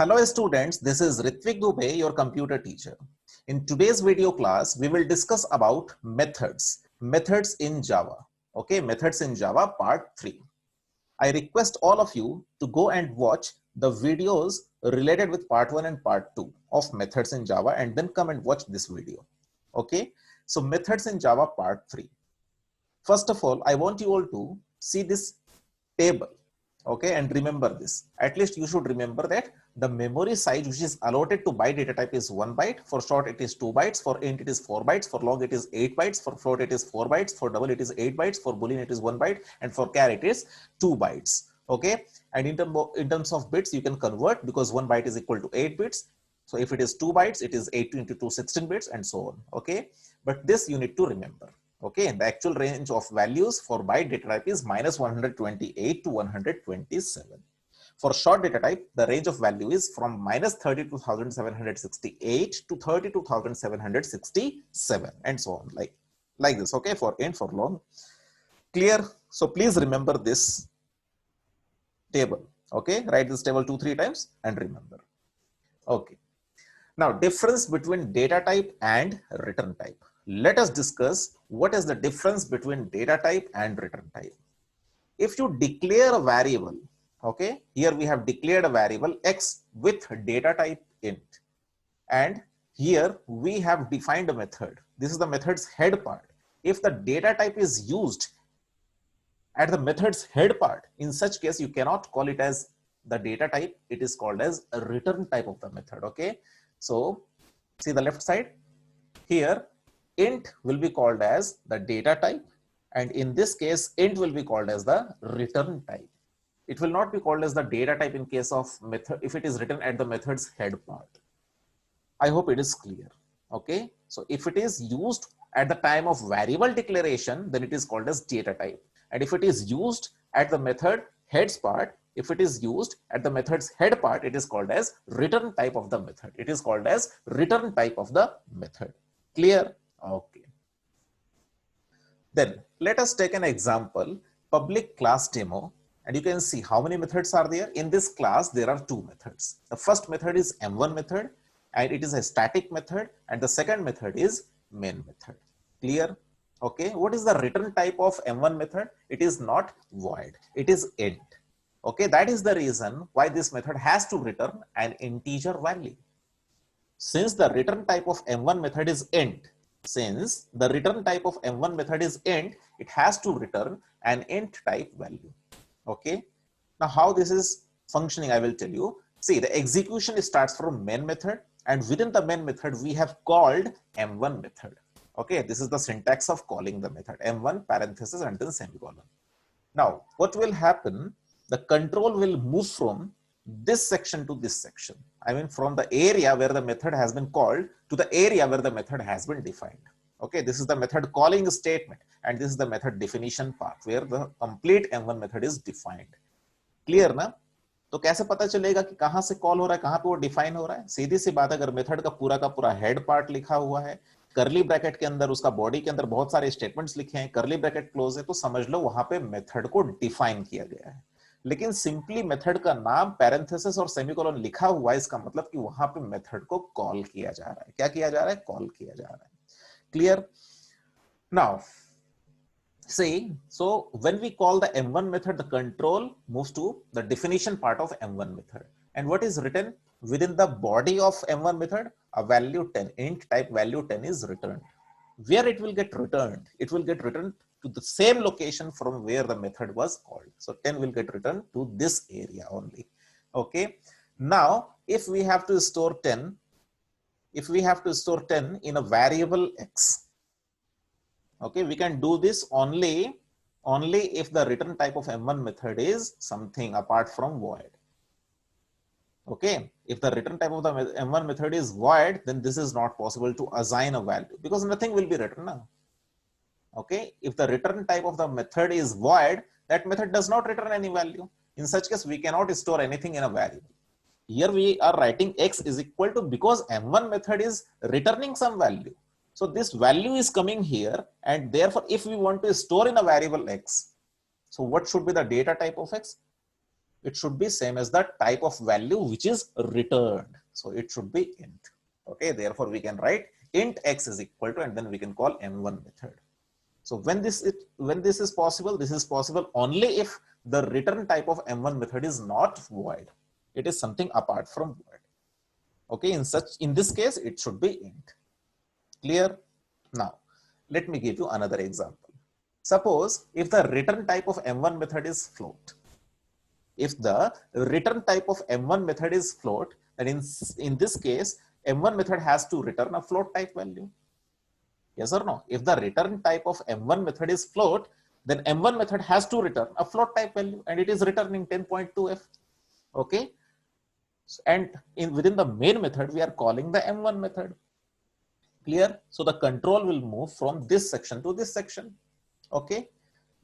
Hello students, this is Ritvik Dubey, your computer teacher. In today's video class, we will discuss about methods in Java. Okay, methods in Java part 3. I request all of you to go and watch the videos related with part 1 and part 2 of methods in Java and then come and watch this video. Okay, so methods in Java part 3. First of all, I want you all to see this table. Okay, and remember this. At least you should remember that the memory size which is allotted to byte data type is 1 byte. For short, it is 2 bytes. For int, it is 4 bytes. For long, it is 8 bytes. For float, it is 4 bytes. For double, it is 8 bytes. For boolean, it is 1 byte. And for char, it is 2 bytes. Okay, and in terms of bits, you can convert because 1 byte is equal to 8 bits. So if it is 2 bytes, it is 8 into 2, 16 bits, and so on. Okay, but this you need to remember. Okay, the actual range of values for byte data type is minus 128 to 127. For short data type, the range of value is from minus 32,768 to 32,767 and so on, like this. Okay, for int, for long. Clear? So please remember this table. Okay, write this table 2-3 times and remember. Okay. Now, difference between data type and return type. Let us discuss what is the difference between data type and return type. If you declare a variable, okay, here we have declared a variable x with data type int, and here we have defined a method. This is the method's head part. If the data type is used at the method's head part, in such case you cannot call it as the data type. It is called as a return type of the method. Okay, so see the left side here. Int will be called as the data type, and in this case int will be called as the return type. It will not be called as the data type in case of method if it is written at the method's head part. I hope it is clear. Okay, so if it is used at the time of variable declaration, then it is called as data type, and if it is used at the method heads part, if it is used at the method's head part, it is called as return type of the method. It is called as return type of the method. Clear? Okay. Then let us take an example, public class demo, and you can see how many methods are there. In this class, there are 2 methods. The first method is m1 method, and it is a static method, and the second method is main method. Clear? Okay. What is the return type of m1 method? It is not void. It is int. Okay. That is the reason why this method has to return an integer value. Since the return type of m1 method is int, it has to return an int type value. Okay. Now how this is functioning, I will tell you. See, the execution starts from main method, and within the main method, we have called m1 method. Okay. This is the syntax of calling the method, m1 parenthesis and then semicolon. Now, what will happen? The control will move from this section to this section. I mean, from the area where the method has been called to the area where the method has been defined. Okay, this is the method calling statement, and this is the method definition part where the complete m1 method is defined. Clear ना? तो कैसे पता चलेगा कि कहां से call हो रहा है, कहां पे वो डिफाइन हो रहा है? सीधी सी बात, अगर मेथड का पूरा हेड पार्ट लिखा हुआ है, करली ब्रैकेट के अंदर उसका बॉडी के अंदर बहुत सारे स्टेटमेंट्स लिखे हैं, करली ब्रैकेट क्लोज है, तो समझ लो वहां पे मेथड को डिफाइन किया गया है. लेकिन सिंपली मेथड का नाम पैरेंथेसिस और सेमीकोलन लिखा हुआ है, इसका मतलब कि वहां पे मेथड को कॉल किया जा रहा है. क्या किया जा रहा है? कॉल किया जा रहा है. Clear? Now, see, so when we call the m1 method, the control moves to the definition part of m1 method. And what is written within the body of m1 method? A value 10, int type value 10 is returned. Where it will get returned? It will get returned to the same location from where the method was called. So 10 will get returned to this area only. Okay. Now, if we have to store 10, in a variable x, okay, we can do this only if the return type of m1 method is something apart from void. Okay, if the return type of the m1 method is void, then this is not possible to assign a value because nothing will be written now. Okay, if the return type of the method is void, that method does not return any value. In such case, we cannot store anything in a variable. Here we are writing x is equal to, because m1 method is returning some value. So this value is coming here, and therefore if we want to store in a variable x, so what should be the data type of x? it should be same as the type of value which is returned. So it should be int. Okay, therefore we can write int x is equal to, and then we can call m1 method. So when this is possible, this is possible only if the return type of m1 method is not void. It is something apart from void. Okay, in this case it should be int. Clear? Now let me give you another example. Suppose if the return type of m1 method is float. If the return type of m1 method is float, then in this case m1 method has to return a float type value. Yes or no? If the return type of m1 method is float, then m1 method has to return a float type value, and it is returning 10.2f. Okay, and within the main method we are calling the m1 method. Clear? So the control will move from this section to this section. Okay,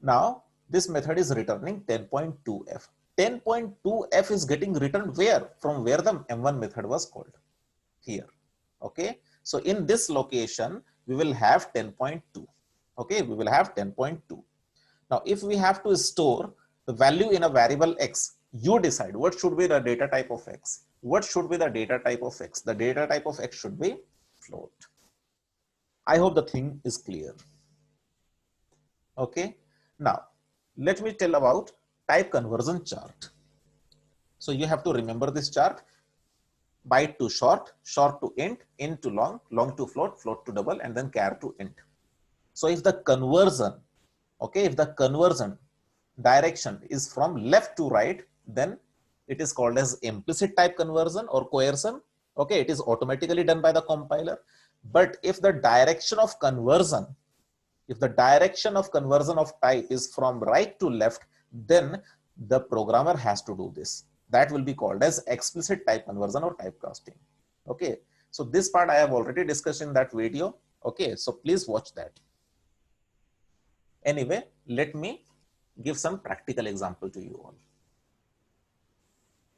now this method is returning 10.2f. 10.2f is getting returned where? From where the m1 method was called, here. Okay, so in this location we will have 10.2. Okay, we will have 10.2. Now if we have to store the value in a variable x, you decide what should be the data type of x. What should be the data type of x? The data type of x should be float. I hope the thing is clear. Okay, now let me tell about type conversion chart. So you have to remember this chart: byte to short, short to int, int to long, long to float, float to double, and then char to int. So if the conversion, okay, if the conversion direction is from left to right, then it is called as implicit type conversion or coercion. Okay, it is automatically done by the compiler. But if the direction of conversion, of type is from right to left, then the programmer has to do this. That will be called as explicit type conversion or typecasting. Okay, so this part I have already discussed in that video. Okay, so please watch that. Anyway, let me give some practical example to you all.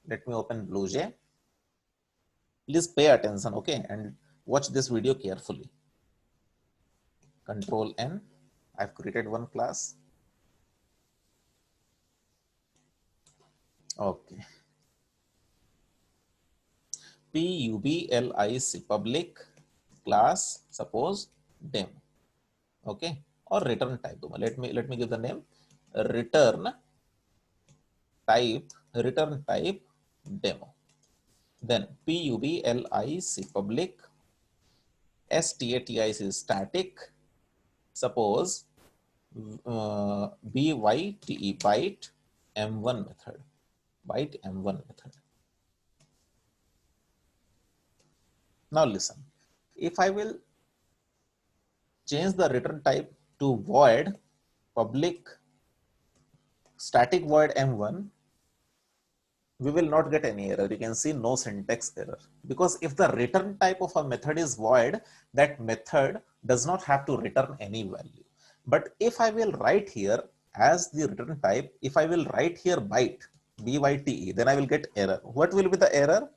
Let me open BlueJ. Please pay attention, okay, and watch this video carefully. Control N. I've created one class. Okay. public public class, suppose demo. Okay, or return type. Let me give the name return type demo. Then public public static is static. Suppose byte byte m1 method, byte m1 method. Now listen, if I will change the return type to void public static void m1, we will not get any error. You can see no syntax error, because if the return type of a method is void, that method does not have to return any value. But if I will write here as the return type, if I will write here byte, byte, then I will get error. What will be the error?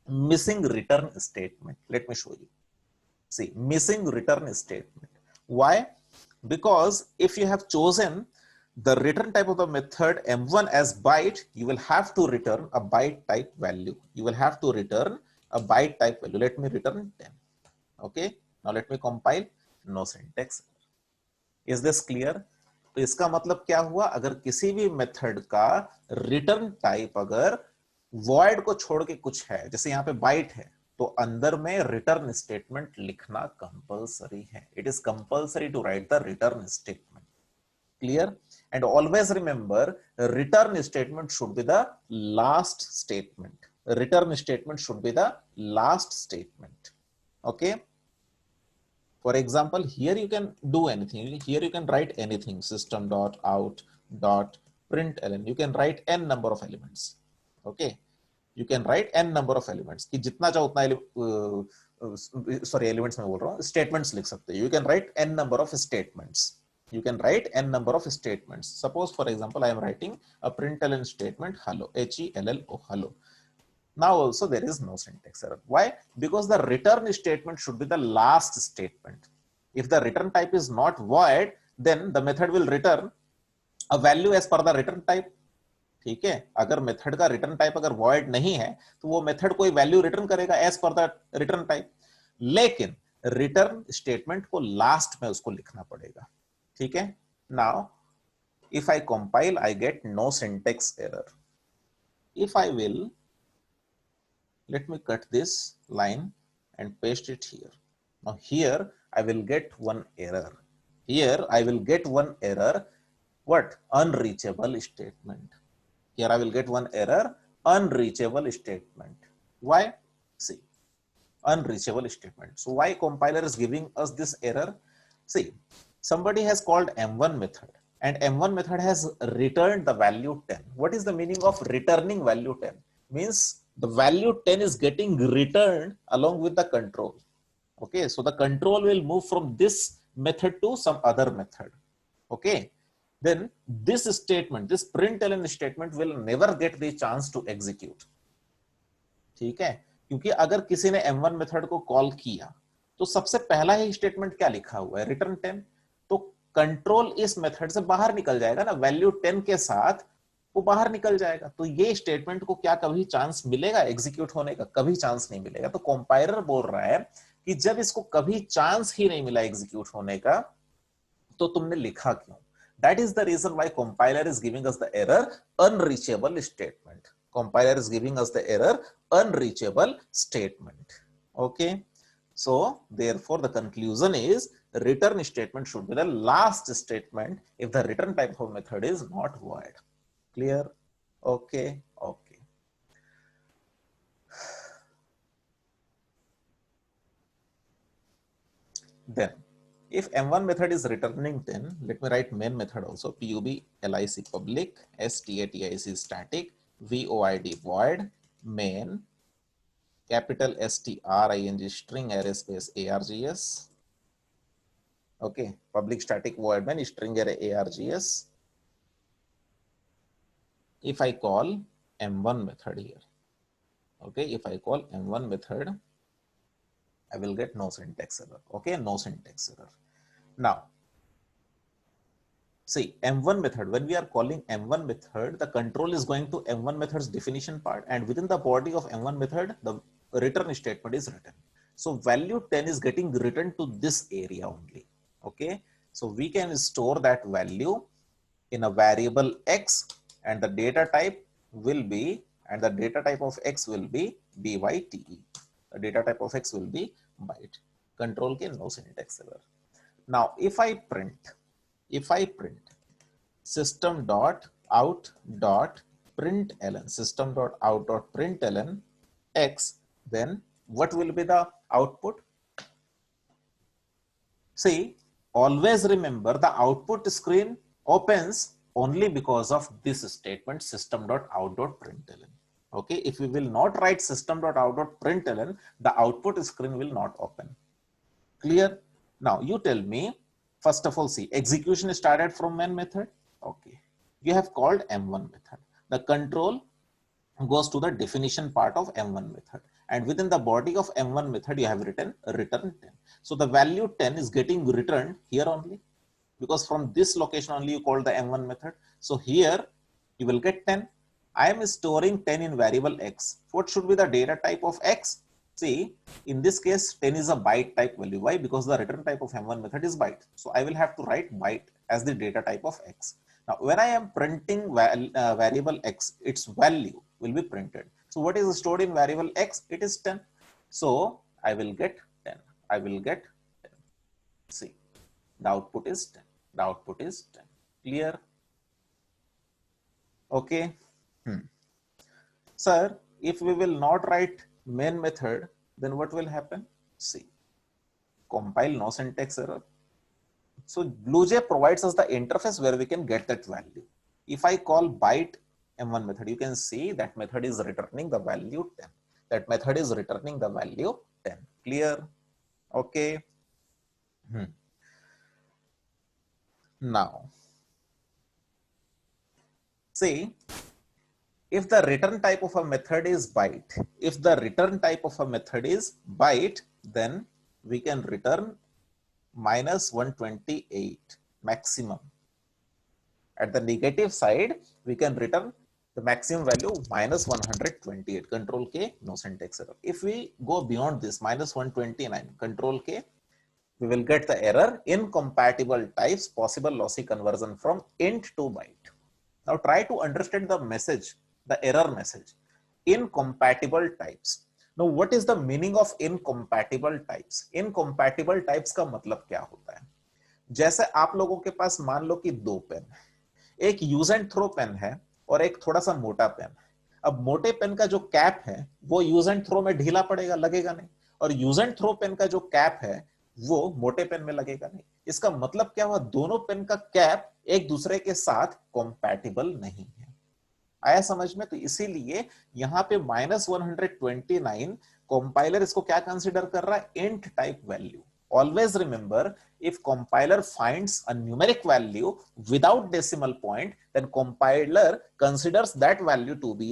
Missing return statement. Let me show you. See, missing return statement. Why? Because if you have chosen the return type of the method m1 as byte, you will have to return a byte type value. You will have to return a byte type value. Let me return 10. Okay, now let me compile. No syntax. Is this clear? तो इसका मतलब क्या हुआ? अगर किसी भी method का return type अगर void को छोड़ के कुछ है, जैसे यहाँ पे byte है, तो अंदर में रिटर्न स्टेटमेंट लिखना कंपलसरी है. It is compulsory to write the return statement. Clear? And always remember, return statement should be the last statement. Return statement should be the last statement. Okay. For example, here you can do anything. Here you can write anything. System.out.println. You can write n number of elements. Okay. You can write n number of elements. कि जितना चाहो उतना elements में बोल रहा हूँ. Statements लिख सकते हैं. You can write n number of statements. You can write n number of statements. Suppose, for example, I am writing a println statement hello, hello, hello. Now also there is no syntax error. Why? Because the return statement should be the last statement. If the return type is not void, then the method will return a value as per the return type. ठीक है, अगर method का return type अगर void नहीं है तो वो method कोई वैल्यू रिटर्न करेगा as per the return type, लेकिन रिटर्न स्टेटमेंट को लास्ट में उसको लिखना पड़ेगा, ठीक है। Now if I compile, I get no syntax error. If I will, let me cut this line and paste it here. Now here I will get one error. Here I will get one error. What? Unreachable statement. Here I will get one error, unreachable statement. Why? See, unreachable statement. So why compiler is giving us this error? See, somebody has called m1 method and m1 method has returned the value 10. What is the meaning of returning value 10? Means the value 10 is getting returned along with the control. Okay, so the control will move from this method to some other method. Okay, then this statement, this println statement will never get the chance to execute. ठीक है, क्योंकि अगर किसी ने m1 method को call किया तो सबसे पहला ही स्टेटमेंट क्या लिखा हुआ है, रिटर्न 10। तो कंट्रोल इस मेथड से बाहर निकल जाएगा ना, वैल्यू 10 के साथ वो बाहर निकल जाएगा। तो ये स्टेटमेंट को क्या कभी चांस मिलेगा एग्जीक्यूट होने का? कभी चांस नहीं मिलेगा। तो कंपाइलर बोल रहा है कि जब इसको कभी चांस ही नहीं मिला एग्जीक्यूट होने का तो तुमने लिखा क्यों? That is the reason why compiler is giving us the error unreachable statement. Compiler is giving us the error unreachable statement. Okay, so therefore the conclusion is return statement should be the last statement if the return type of method is not void. Clear? Okay, okay. Then if m1 method is returning 10, let me write main method also, pub lic public static static void void main capital string string array space args. Okay, public static void main string array args. If I call m1 method here, okay, if I call m1 method, I will get no syntax error. Okay, no syntax error. Now, see m1 method, when we are calling m1 method, the control is going to m1 method's definition part, and within the body of m1 method, the return statement is written. So value 10 is getting written to this area only. Okay, so we can store that value in a variable x, and the data type will be, and the data type of x will be byte. The data type of x will be byte. Control ke no syntax error. Now if I print system dot out dot println, system dot out dot println x, then what will be the output? See, always remember the output screen opens only because of this statement system dot out dot println. Okay, if we will not write system dot out dot println, the output screen will not open. Clear? Now you tell me, first of all, see, execution started from main method. Okay, you have called m1 method. The control goes to the definition part of m1 method, and within the body of m1 method you have written return 10. So the value 10 is getting returned here only, because from this location only you call the m1 method. So here you will get 10. I am storing 10 in variable x. What should be the data type of x? See, in this case 10 is a byte type value. Why? Because the return type of m1 method is byte. So I will have to write byte as the data type of x. Now when I am printing variable x, its value will be printed. So what is stored in variable x? It is 10. So I will get 10. I will get 10. See, the output is 10. The output is 10. Clear? Okay. Sir, if we will not write main method, then what will happen? See, compile no syntax error. So BlueJ provides us the interface where we can get that value. If I call byte m1 method, you can see that method is returning the value 10. That method is returning the value 10. Clear? Okay. Now, see, if the return type of a method is byte, if the return type of a method is byte, then we can return minus 128 maximum. At the negative side, we can return The maximum value minus 128, control K, no syntax error. If we go beyond this, minus 129, control K, we will get the error incompatible types, possible lossy conversion from int to byte. Now try to understand the message, the error message. Incompatible types. Now what is the meaning of incompatible types? Incompatible types का मतलब क्या होता है? जैसे आप लोगों के पास मान लो कि दो पेन, एक यूज एंड थ्रो पेन है और एक थोड़ा सा मोटा पेन है। अब मोटे पेन का जो कैप है वो यूज एंड थ्रो में ढीला पड़ेगा, लगेगा नहीं, और यूज एंड थ्रो पेन का जो कैप है वो मोटे पेन में लगेगा नहीं। इसका मतलब क्या हुआ? दोनों पेन का कैप एक दूसरे के साथ कंपैटिबल नहीं है। आया समझ में? तो इसीलिए यहां पे -129 कंपाइलर इसको क्या कंसीडर कर रहा है? Int type value. Always remember, if compiler finds a numeric value without decimal point, then compiler considers that value to be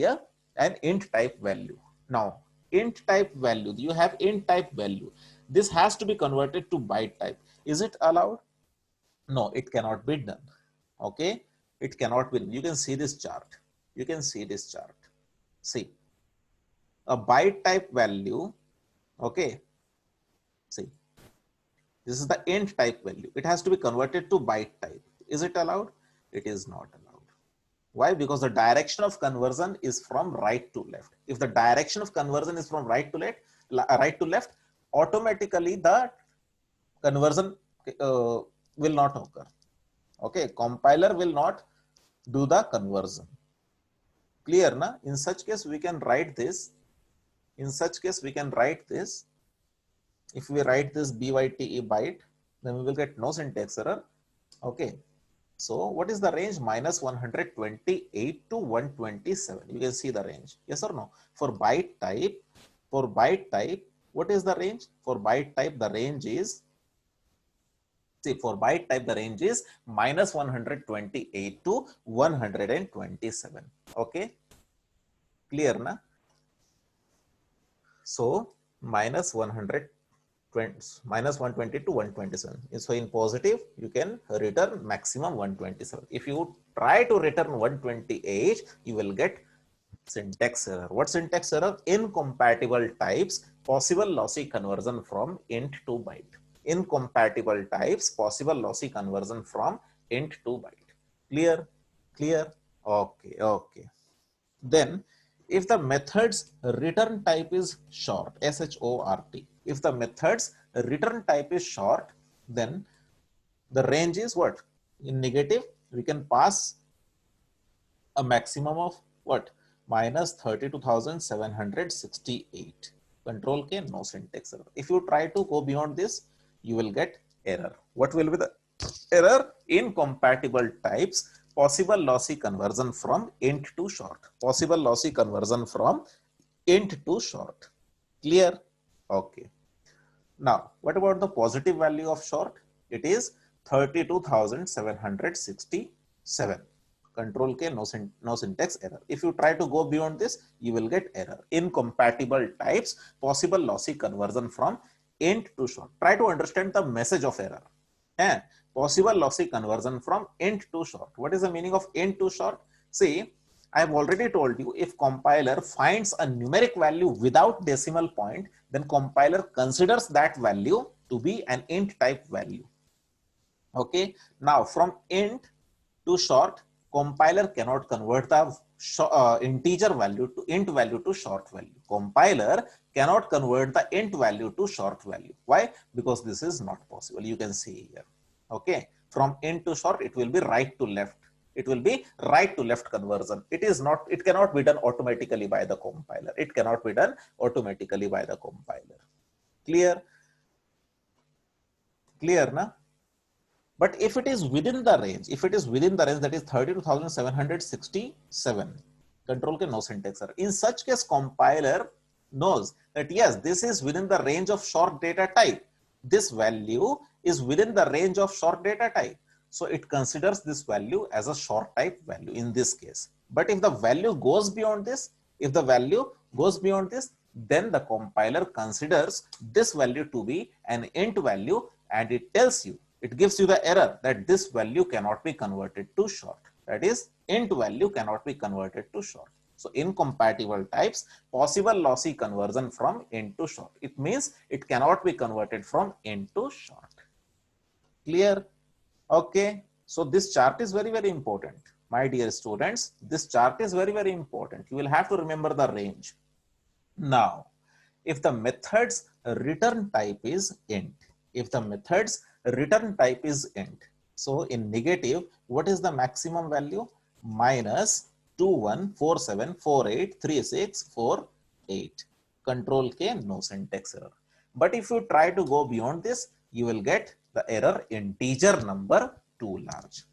an int type value. Now, int type value, you have int type value. This has to be converted to byte type. Is it allowed? No, it cannot be done. Okay, it cannot be done. You can see this chart. You can see this chart. See, a byte type value. Okay, see. This is the int type value. It has to be converted to byte type. Is it allowed? It is not allowed. Why? Because the direction of conversion is from right to left. If the direction of conversion is from right to left, automatically the conversion will not occur. Okay, compiler will not do the conversion. Clear, na? In such case, we can write this. In such case, we can write this. If we write this byte byte, then we will get no syntax error. Okay. So what is the range? -128 to 127. You can see the range. Yes or no? For byte type, what is the range? For byte type, the range is, see, for byte type, the range is -128 to 127. Okay. Clear, na? So -120 to 127. So in positive, you can return maximum 127. If you try to return 128, you will get syntax error. What syntax error? Incompatible types, possible lossy conversion from int to byte. Incompatible types, possible lossy conversion from int to byte. Clear? Clear? Okay, okay. Then if the method's return type is short, short, if the method's return type is short, then the range is what? In negative, we can pass a maximum of what? -32,768. Control K, no syntax error. If you try to go beyond this, you will get error. What will be the error? Incompatible types, possible lossy conversion from int to short. Possible lossy conversion from int to short. Clear? Okay. Now, what about the positive value of short? It is 32,767. Control K, no syntax error. If you try to go beyond this, you will get error. Incompatible types, possible lossy conversion from int to short. Try to understand the message of error. Possible lossy conversion from int to short. What is the meaning of int to short? See, I have already told you, if compiler finds a numeric value without decimal point, then compiler considers that value to be an int type value. Okay. Now from int to short, compiler cannot convert the integer value to int value to short value. Compiler cannot convert the int value to short value. Why? Because this is not possible. You can see here. Okay. From int to short, it will be right to left. It will be right to left conversion. It is not, it cannot be done automatically by the compiler. It cannot be done automatically by the compiler. Clear? Clear, na? But if it is within the range, that is 32,767, control K, no syntax error. In such case, compiler knows that yes, this is within the range of short data type. This value is within the range of short data type. So it considers this value as a short type value in this case. But if the value goes beyond this, then the compiler considers this value to be an int value, and it tells you, it gives you the error that this value cannot be converted to short. That is, int value cannot be converted to short. So incompatible types, possible lossy conversion from int to short. It means it cannot be converted from int to short. Clear? Okay. So this chart is very, very important. My dear students, this chart is very, very important. You will have to remember the range. Now, if the method's return type is int, if the method's return type is int, so in negative, what is the maximum value? Minus 2147483648. Control K, no syntax error. But if you try to go beyond this, you will get the error integer number too large.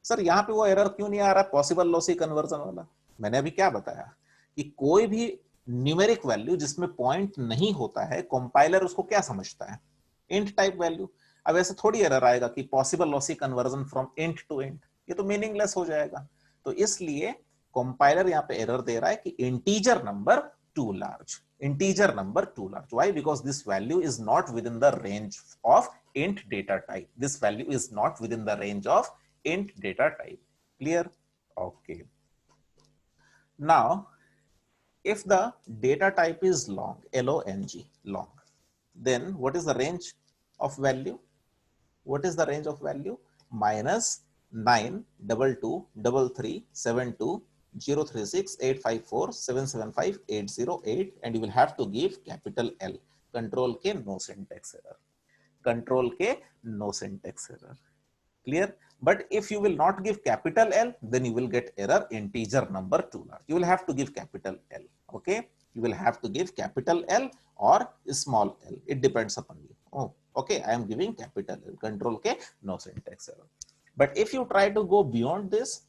Sir यहाँ पे वो error क्यों नहीं आ रहा? Possible lossy conversion वाला मैंने अभी क्या बताया कि कोई भी न्यूमेरिक वैल्यू जिसमें पॉइंट नहीं होता है, कंपाइलर उसको क्या समझता है? Int type value. अब ऐसे थोड़ी एरर आएगा कि possible lossy conversion from int to int, ये तो मीनिंगलेस हो जाएगा. तो इसलिए कंपाइलर यहाँ पे एरर दे रहा है कि integer number two large. Integer number too large. Why? Because this value is not within the range of int data type. This value is not within the range of int data type. Clear? Okay. Now, if the data type is long, long, long, then what is the range of value? What is the range of value? Minus 9223372 03685477580 and you will have to give capital L. Control K, no syntax error. Control K, no syntax error. Clear? But if you will not give capital L, then you will get error integer number too large. You will have to give capital L. Okay? You will have to give capital L or small l. It depends upon you. Oh, okay. I am giving capital L. Control K, no syntax error. But if you try to go beyond this,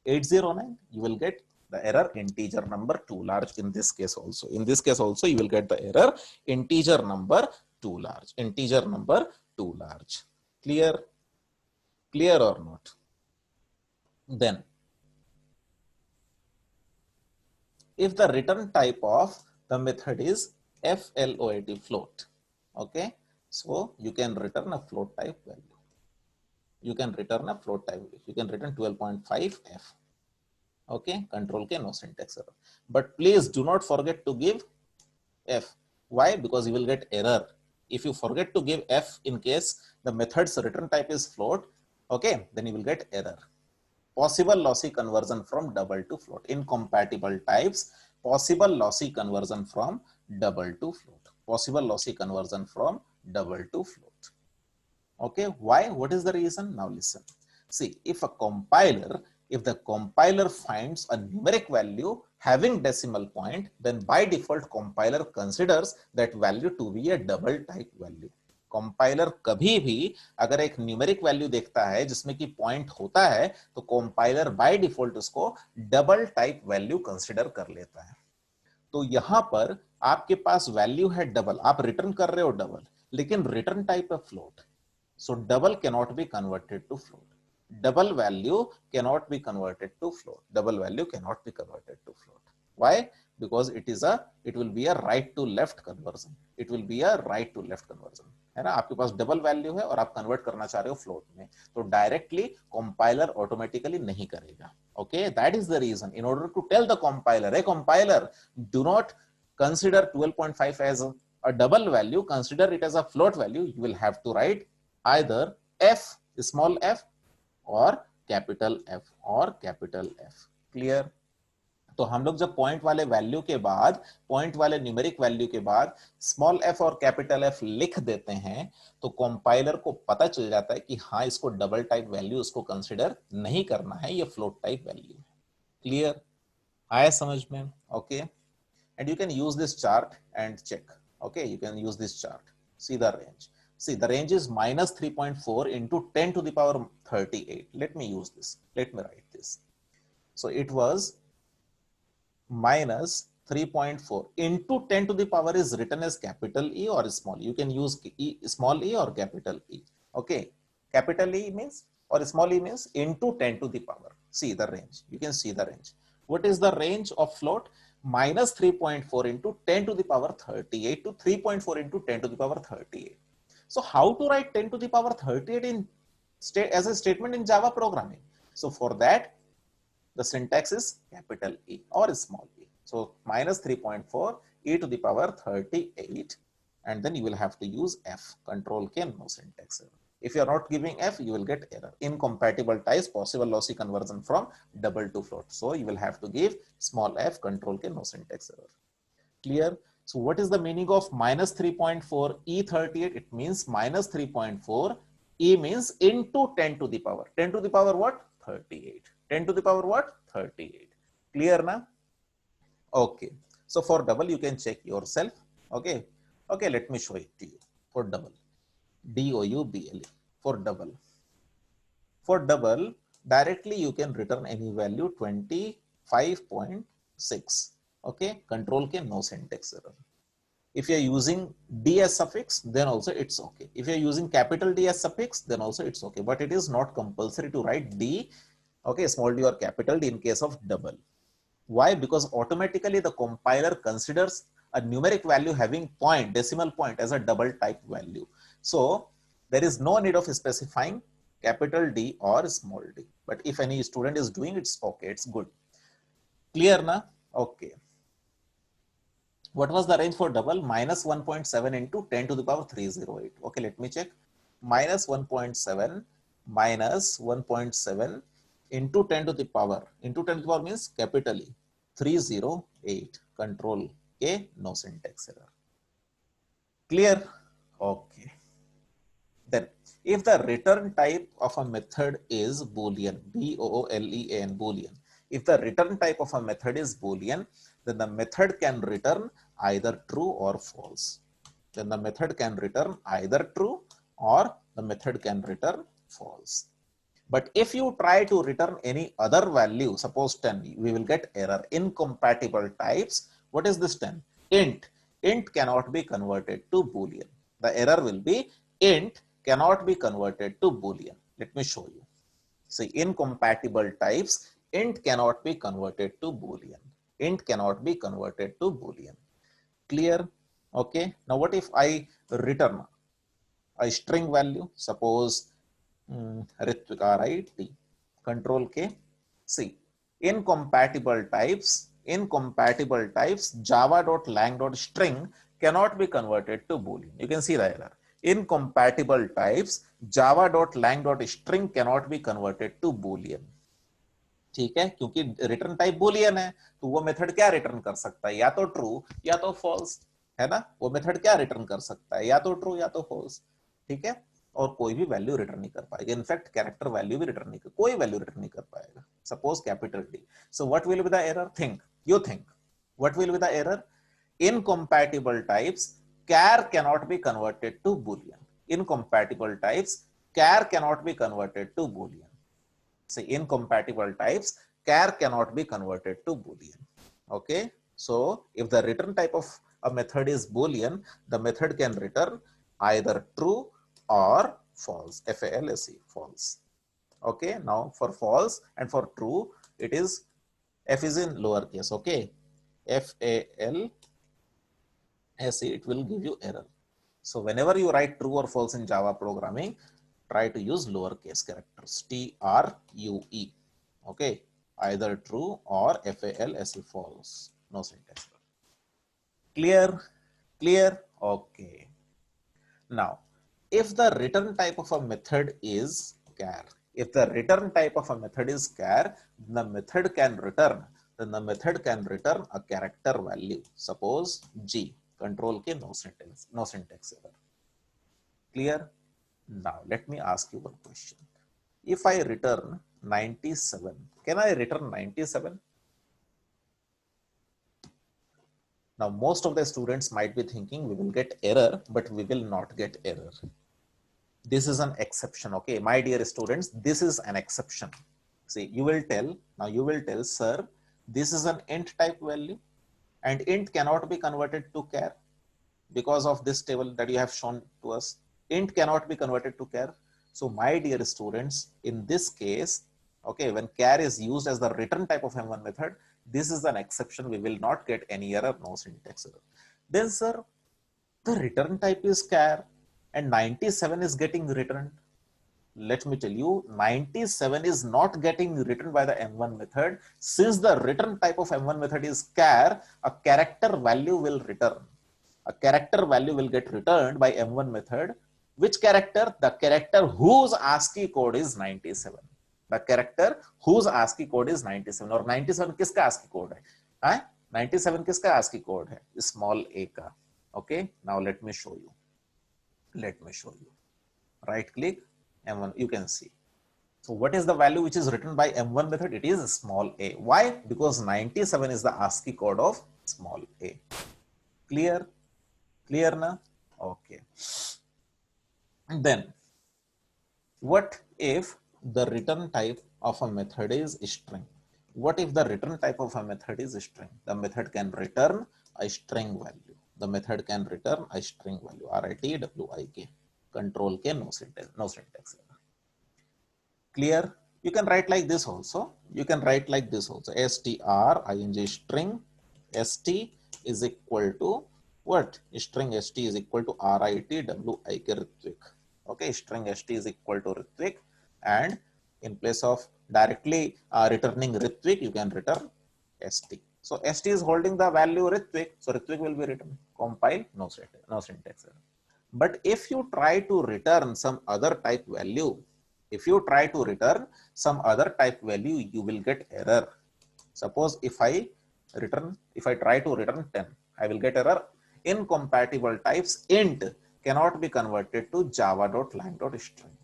809, you will get the error integer number too large in this case also. In this case also, you will get the error integer number too large. Integer number too large. Clear? Clear or not? Then, if the return type of the method is float, float, okay, so you can return a float type value. You can return a float type value. You can return 12.5f. Okay, Control K, no syntax error. But please do not forget to give f. Why? Because you will get error. If you forget to give f in case the method's return type is float, okay, then you will get error. Possible lossy conversion from double to float. Incompatible types, possible lossy conversion from double to float. Possible lossy conversion from double to float. Okay, why? What is the reason? Now listen. See, if the compiler finds a numeric value having decimal point, then by default compiler considers that value to be a double type value. Compiler कभी भी अगर एक numeric value देखता है जिसमें कि point होता है तो कंपाइलर बाय डिफॉल्ट उसको डबल टाइप वैल्यू कंसीडर कर लेता है. तो यहां पर आपके पास वैल्यू है डबल, आप रिटर्न कर रहे हो डबल, लेकिन रिटर्न टाइप है float. So double cannot be converted to float. Double value cannot be converted to float. Double value cannot be converted to float. Why? Because it will be a right to left conversion. It will be a right to left conversion. है ना? आपके पास double value है और आप convert करना चाह रहे हो फ्लोट में, तो डायरेक्टली कंपाइलर ऑटोमेटिकली नहीं करेगा. Okay, that is the reason. In order to tell the compiler, a compiler, do not consider 12.5 as a double value, consider it as a float value. You will have to write either f, small f, और capital F और capital F. Clear? तो हम लोग जब point वाले value के बाद, point वाले न्यूमेरिक वैल्यू के बाद स्मॉल f और कैपिटल F लिख देते हैं तो कंपाइलर को पता चल जाता है कि हाँ, इसको डबल टाइप वैल्यू उसको कंसीडर नहीं करना है, ये फ्लोट टाइप वैल्यू है. क्लियर? आया समझ में? Okay, and you can use this chart and check. Okay, you can use this chart. See the range. See, the range is minus 3.4 into 10 to the power 38. Let me use this. Let me write this. So it was minus 3.4 into 10 to the power is written as capital E or small. You can use small e or capital E. Okay. Capital E means or small e means into 10 to the power. See the range. You can see the range. What is the range of float? Minus 3.4 into 10 to the power 38 to 3.4 into 10 to the power 38. So how to write 10 to the power 38 in as a statement in Java programming? So for that, the syntax is capital E or small e. So minus 3.4 e to the power 38, and then you will have to use F, control K, no syntax error. If you are not giving F, you will get error. Incompatible ties, possible lossy conversion from double to float. So you will have to give small f, control K, no syntax error. Clear? So what is the meaning of minus 3.4 E38? It means minus 3.4 E means into 10 to the power. 10 to the power what? 38. 10 to the power what? 38. Clear now? Okay. So for double, you can check yourself. Okay. Okay, let me show it to you. For double. DOUBLE. For double. For double, directly you can return any value 25.6. Okay. Control K, no syntax error. If you are using D as suffix, then also it's okay. If you are using capital D as suffix, then also it's okay. But it is not compulsory to write D, okay, small d or capital D in case of double. Why? Because automatically the compiler considers a numeric value having point, decimal point as a double type value. So there is no need of specifying capital D or small d. But if any student is doing, it's okay, it's good. Clear na? Okay. What was the range for double? Minus 1.7 into 10 to the power 308. Okay, let me check. Minus 1.7 minus 1.7 into 10 to the power. Into 10 to the power means capital E. 308. Control K, no syntax error. Clear? Okay. Then, if the return type of a method is Boolean, B-O-O-L-E-A-N, Boolean. If the return type of a method is Boolean, then the method can return either true or false. Then the method can return either true or the method can return false. But if you try to return any other value, suppose 10, we will get error. Incompatible types. What is this 10? Int. Int cannot be converted to Boolean. The error will be int cannot be converted to Boolean. Let me show you. See, incompatible types, int cannot be converted to Boolean. Int cannot be converted to Boolean. Clear? Okay. Now, what if I return a string value? Suppose Ritvika, right? T. Control K. See, incompatible types, java.lang.string cannot be converted to Boolean. You can see the error. Incompatible types, java.lang.string cannot be converted to Boolean. ठीक है, क्योंकि return type Boolean है, तो वो method क्या return कर सकता है? या तो ट्रू या तो फॉल्स, है ना? वो मेथड क्या रिटर्न कर सकता है? या तो ट्रू या तो फॉल्स, ठीक है? और कोई भी वैल्यू रिटर्न नहीं कर पाएगा. इनफैक्ट कैरेक्टर वैल्यू भी रिटर्न नहीं कर, कोई वैल्यू रिटर्न नहीं कर पाएगा. Suppose capital D. So what will be the error? Think, you think, what will be the error? Incompatible types, char cannot be converted to Boolean. Incompatible types, char cannot be converted to Boolean. Say incompatible types, char cannot be converted to Boolean. Okay. So if the return type of a method is Boolean, the method can return either true or false. F-A-L-S-E, false. Okay. Now for false and for true, it is F is in lowercase. Okay. F-A-L-S-E, it will give you error. So whenever you write true or false in Java programming, try to use lowercase characters, T-R-U-E. Okay. Either true or F-A-L-S-E, false. No syntax. Clear? Clear? Okay. Now, if the return type of a method is char, if the return type of a method is char, the method can return, then the method can return a character value. Suppose G, control K, no syntax error. Clear? Now, let me ask you one question. If I return 97, can I return 97? Now, most of the students might be thinking we will get error, but we will not get error. This is an exception, okay? My dear students, this is an exception. See, you will tell, now you will tell, sir, this is an int type value and int cannot be converted to char because of this table that you have shown to us. Int cannot be converted to char. So my dear students, in this case, okay, when char is used as the return type of M1 method, this is an exception. We will not get any error, no syntax error. Then sir, the return type is char and 97 is getting returned. let me tell you, 97 is not getting written by the M1 method. Since the return type of M1 method is char, a character value will return. A character value will get returned by M1 method. Which character? The character whose ASCII code is 97. The character whose ASCII code is 97. और 97 किसका ASCII code है? 97 किसका ASCII code है? Small a का. Okay. Now let me show you. Let me show you. Right click M1. You can see. So what is the value which is written by M1 method? It is small a. Why? Because 97 is the ASCII code of small a. Clear? Clear now? Okay. And then, what if the return type of a method is string? What if the return type of a method is string? The method can return a string value. The method can return a string value. RITWIK. Control K, no syntax. Clear? You can write like this also. You can write like this also. string string st is equal to what? String st is equal to RITWIK Ritvik. Okay, string st is equal to Ritvik, and in place of directly returning Ritvik, you can return st. So st is holding the value Ritvik, so Ritvik will be written. Compile, no syntax. But if you try to return some other type value, you will get error. Suppose if I try to return 10, I will get error. Incompatible types int cannot be converted to java.lang.string.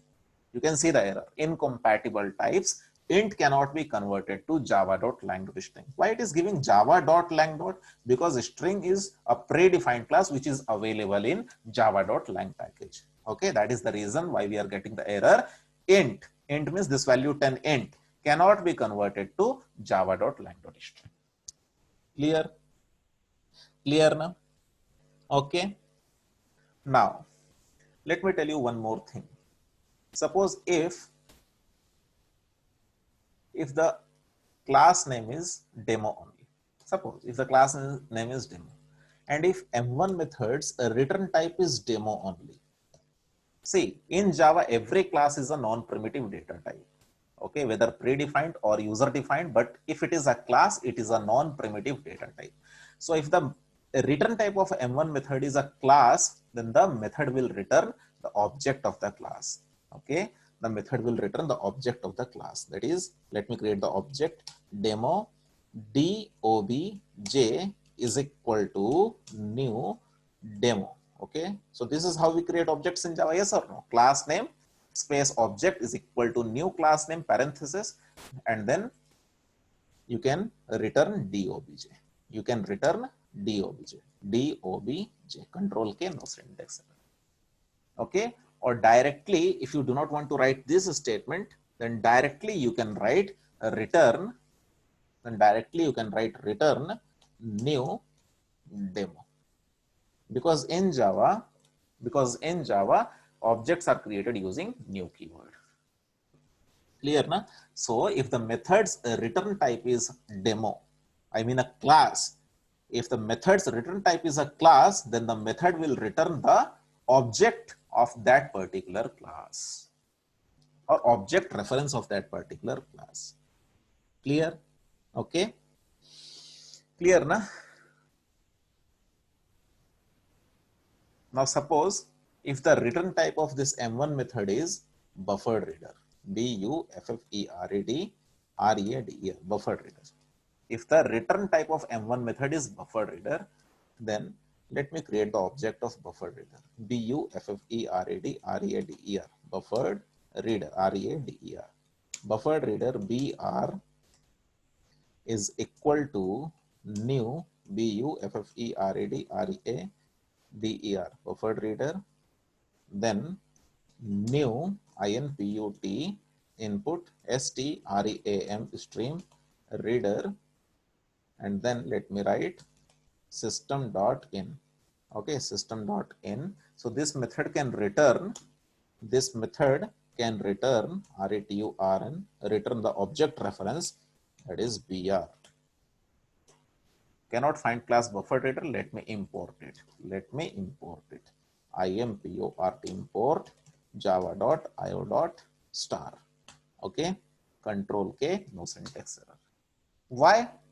You can see the error. Incompatible types int cannot be converted to java.lang.string. Why it is giving java.lang. Because string is a predefined class which is available in java.lang package. Okay, that is the reason why we are getting the error. Int means this value 10 int cannot be converted to java.lang.string. Clear? Clear now? Okay. Now, let me tell you one more thing. Suppose if the class name is demo only. Suppose if the class name is demo, and if M1 methods return type is demo only. See, in Java, every class is a non-primitive data type. Okay, whether predefined or user-defined, but if it is a class, it is a non-primitive data type. So if the return type of M1 method is a class, then the method will return the object of the class. Okay, the method will return the object of the class. That is, let me create the object demo dobj is equal to new demo. Okay, so this is how we create objects in Java. Yes or no? Class name space object is equal to new class name parenthesis, and then you can return dobj. You can return dobj. Control K, no syntax. Okay, or directly, if you do not want to write this statement, then directly you can write return. Then directly you can write return new demo. Because in Java, objects are created using new keyword. Clear na? So if the method's return type is demo, I mean a class, if the method's return type is a class, then the method will return the object of that particular class or object reference of that particular class. Clear? Okay. Clear na? Now suppose if the return type of this M1 method is buffered reader, buffered reader, buffered reader. If the return type of M1 method is buffered reader, then let me create the object of buffered reader, buffered buffered reader, reader. Buffered reader br is equal to new buffered buffered reader, then new input input stram stream reader, and then let me write system.in. Okay, system.in. So this method can return return the object reference, that is br. Cannot find class buffered reader, let me import it. import java.io star. Okay, control K, no syntax error.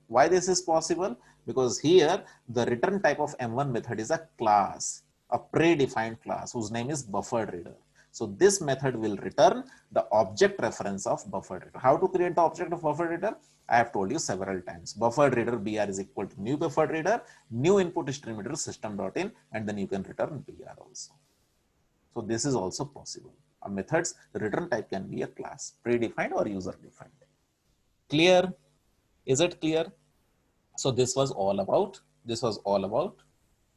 Why this is possible? Because here the return type of M1 method is a class, a predefined class whose name is buffered reader. So this method will return the object reference of buffered reader. How to create the object of buffered reader? I have told you several times. Buffered reader BR is equal to new buffered reader, new input stream reader system.in, and then you can return BR also. So this is also possible. A method's return type can be a class, predefined or user defined. Clear? Is it clear? So this was all about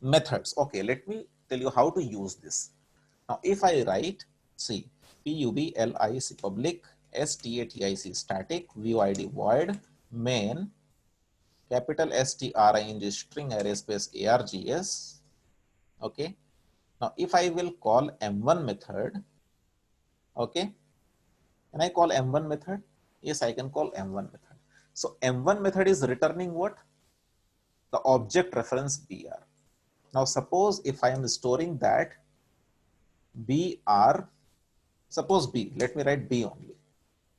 methods. Okay, let me tell you how to use this. Now, if I write, see, public public static static void void main capital string string array space args. Okay. Now, if I will call M1 method, okay, can I call M1 method? Yes, I can call M1 method. So M1 method is returning what? The object reference BR. Now, suppose if I am storing that BR, suppose B, let me write B only.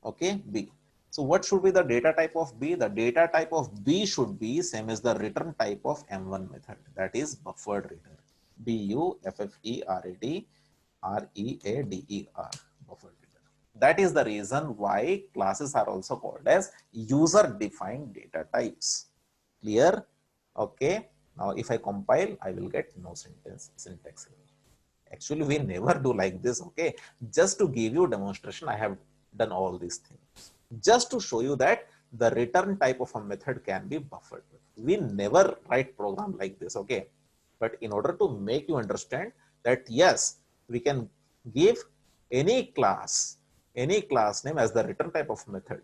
Okay, B. So what should be the data type of B? The data type of B should be same as the return type of M1 method, that is buffered reader. BUFFERAD READER, buffered reader. That is the reason why classes are also called as user defined data types. Clear? Okay. Now if I compile, I will get no syntax error. Actually, we never do like this. Okay. Just to give you demonstration, I have done all these things. Just to show you that the return type of a method can be buffered. We never write program like this. Okay. But in order to make you understand that yes, we can give any class name as the return type of method.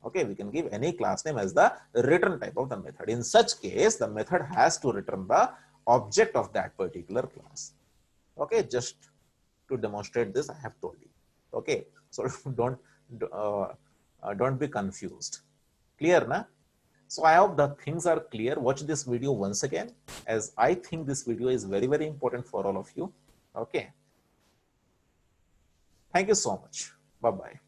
Okay, we can give any class name as the return type of the method. In such case, the method has to return the object of that particular class. Okay, just to demonstrate this, I have told you. Okay, so don't be confused. Clear, na? So I hope the things are clear. Watch this video once again, as I think this video is very, very important for all of you. Okay. Thank you so much. Bye-bye.